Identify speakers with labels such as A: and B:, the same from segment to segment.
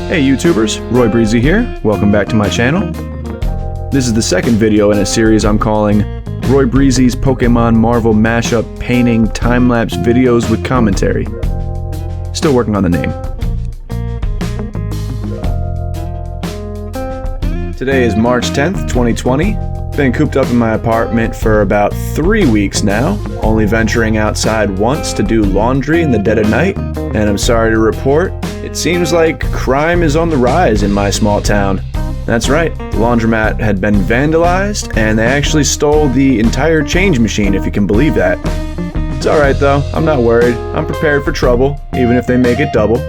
A: Hey YouTubers, Roy Breezy here. Welcome back to my channel. This is the second video in a series I'm calling Roy Breezy's Pokémon Marvel Mashup Painting Time-Lapse Videos with Commentary. Still working on the name. Today is March 10th, 2020. Been cooped up in my apartment for about 3 weeks now, only venturing outside once to do laundry in the dead of night, and I'm sorry to report, it seems like crime is on the rise in my small town. That's right, the laundromat had been vandalized, and they actually stole the entire change machine, if you can believe that. It's alright though, I'm not worried. I'm prepared for trouble, even if they make it double.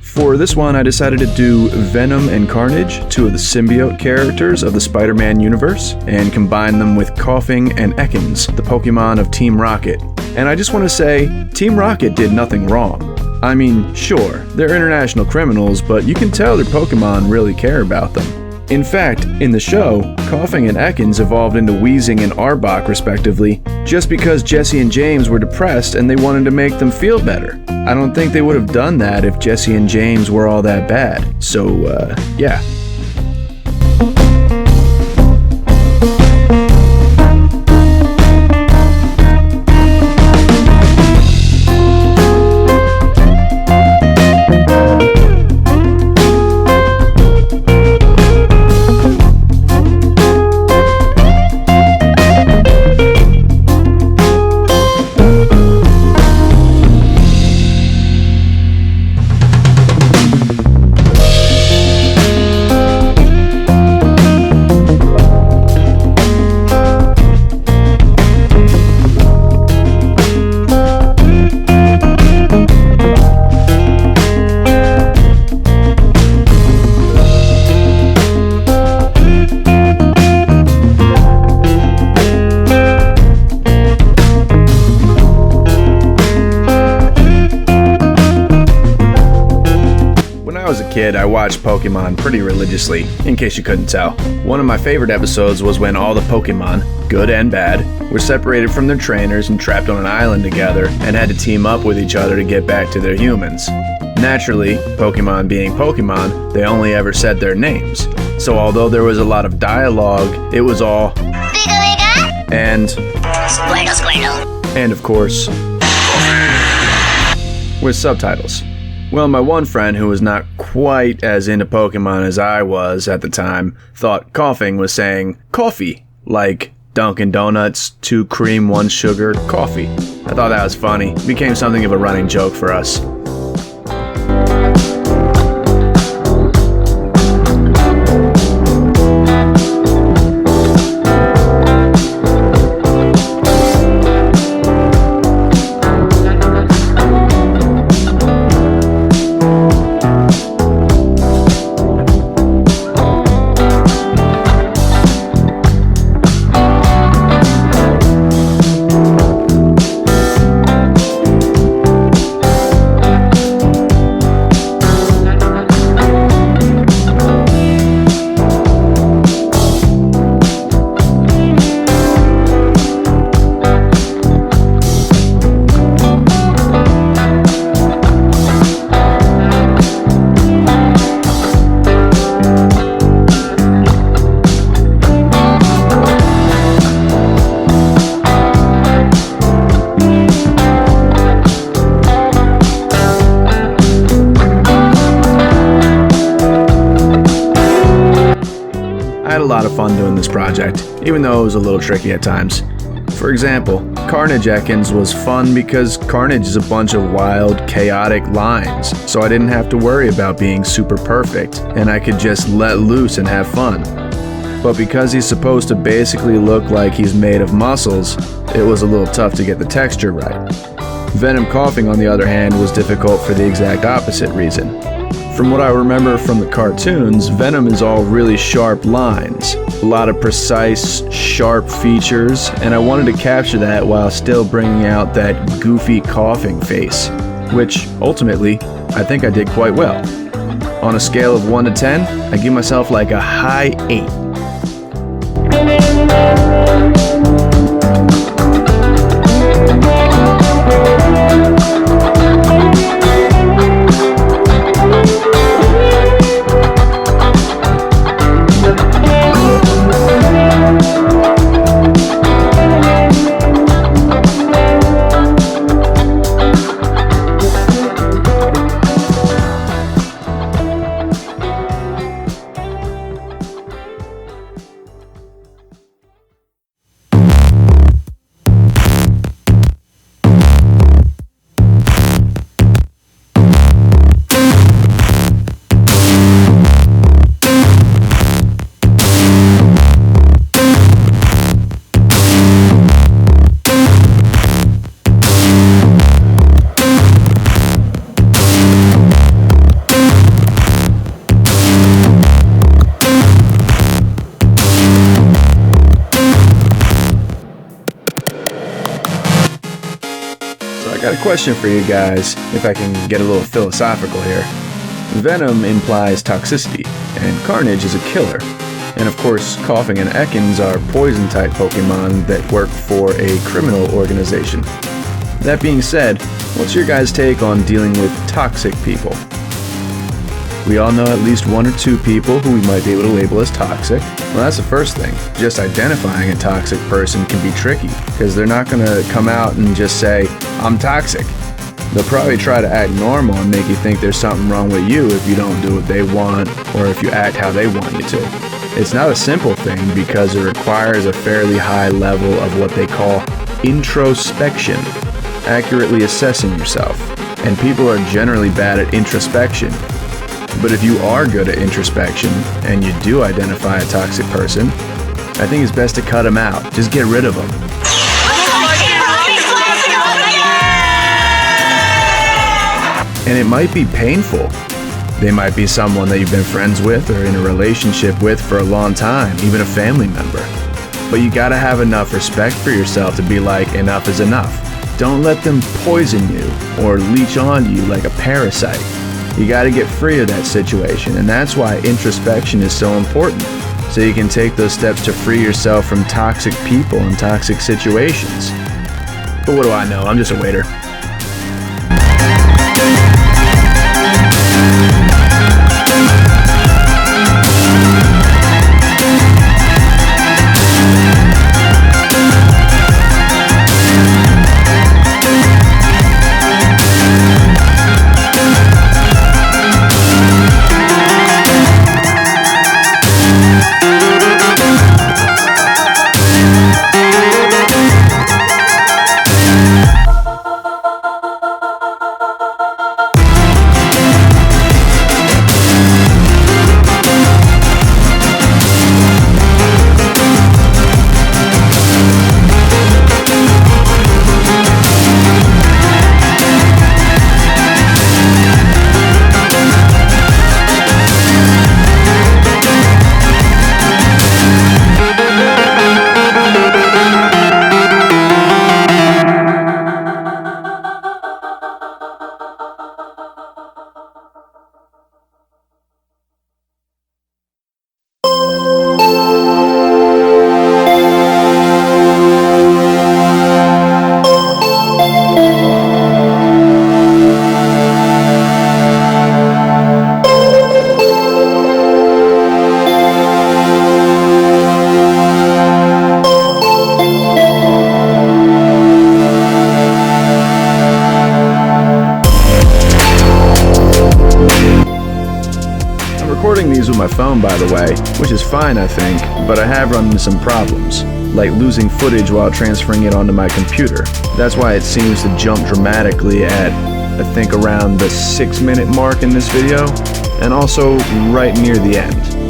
A: For this one, I decided to do Venom and Carnage, two of the symbiote characters of the Spider-Man universe, and combine them with Koffing and Ekans, the Pokémon of Team Rocket. And I just want to say, Team Rocket did nothing wrong. I mean, sure, they're international criminals, but you can tell their Pokémon really care about them. In fact, in the show, Koffing and Ekans evolved into Weezing and Arbok respectively, just because Jesse and James were depressed and they wanted to make them feel better. I don't think they would have done that if Jesse and James were all that bad, so, yeah. As a kid, I watched Pokemon pretty religiously, in case you couldn't tell. One of my favorite episodes was when all the Pokemon, good and bad, were separated from their trainers and trapped on an island together and had to team up with each other to get back to their humans. Naturally, Pokemon being Pokemon, they only ever said their names. So although there was a lot of dialogue, it was all and of course with subtitles. Well, my one friend who was not quite as into Pokemon as I was at the time thought Koffing was saying coffee, like Dunkin' Donuts, 2 cream, 1 sugar, coffee. I thought that was funny. It became something of a running joke for us. I had a lot of fun doing this project, even though it was a little tricky at times. For example, Carnage Ekans was fun because Carnage is a bunch of wild, chaotic lines, so I didn't have to worry about being super perfect, and I could just let loose and have fun. But because he's supposed to basically look like he's made of muscles, it was a little tough to get the texture right. Venom Koffing, on the other hand, was difficult for the exact opposite reason. From what I remember from the cartoons, Venom is all really sharp lines, a lot of precise, sharp features, and I wanted to capture that while still bringing out that goofy Koffing face, which, ultimately, I think I did quite well. On a scale of 1 to 10, I give myself like a high 8. Got a question for you guys, if I can get a little philosophical here. Venom implies toxicity, and Carnage is a killer. And of course, Koffing and Ekans are poison-type Pokémon that work for a criminal organization. That being said, what's your guys' take on dealing with toxic people? We all know at least 1 or 2 people who we might be able to label as toxic. Well, that's the first thing. Just identifying a toxic person can be tricky, because they're not going to come out and just say, I'm toxic. They'll probably try to act normal and make you think there's something wrong with you if you don't do what they want, or if you act how they want you to. It's not a simple thing because it requires a fairly high level of what they call introspection, accurately assessing yourself. And people are generally bad at introspection. But if you are good at introspection and you do identify a toxic person, I think it's best to cut them out. Just get rid of them. And it might be painful. They might be someone that you've been friends with or in a relationship with for a long time, even a family member. But you gotta have enough respect for yourself to be like, enough is enough. Don't let them poison you or leech on you like a parasite. You got to get free of that situation, and that's why introspection is so important, so you can take those steps to free yourself from toxic people and toxic situations. But what do I know? I'm just a waiter. recording these with my phone, by the way, which is fine, I think, but I have run into some problems, like losing footage while transferring it onto my computer. That's why it seems to jump dramatically at, I think, around the 6-minute mark in this video, and also right near the end.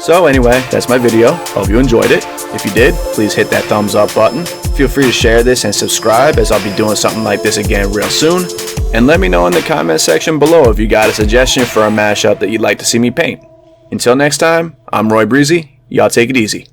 A: So anyway, that's my video. Hope you enjoyed it. If you did, please hit that thumbs up button. Feel free to share this and subscribe, as I'll be doing something like this again real soon. And let me know in the comment section below if you got a suggestion for a mashup that you'd like to see me paint. Until next time, I'm Roy Breezy. Y'all take it easy.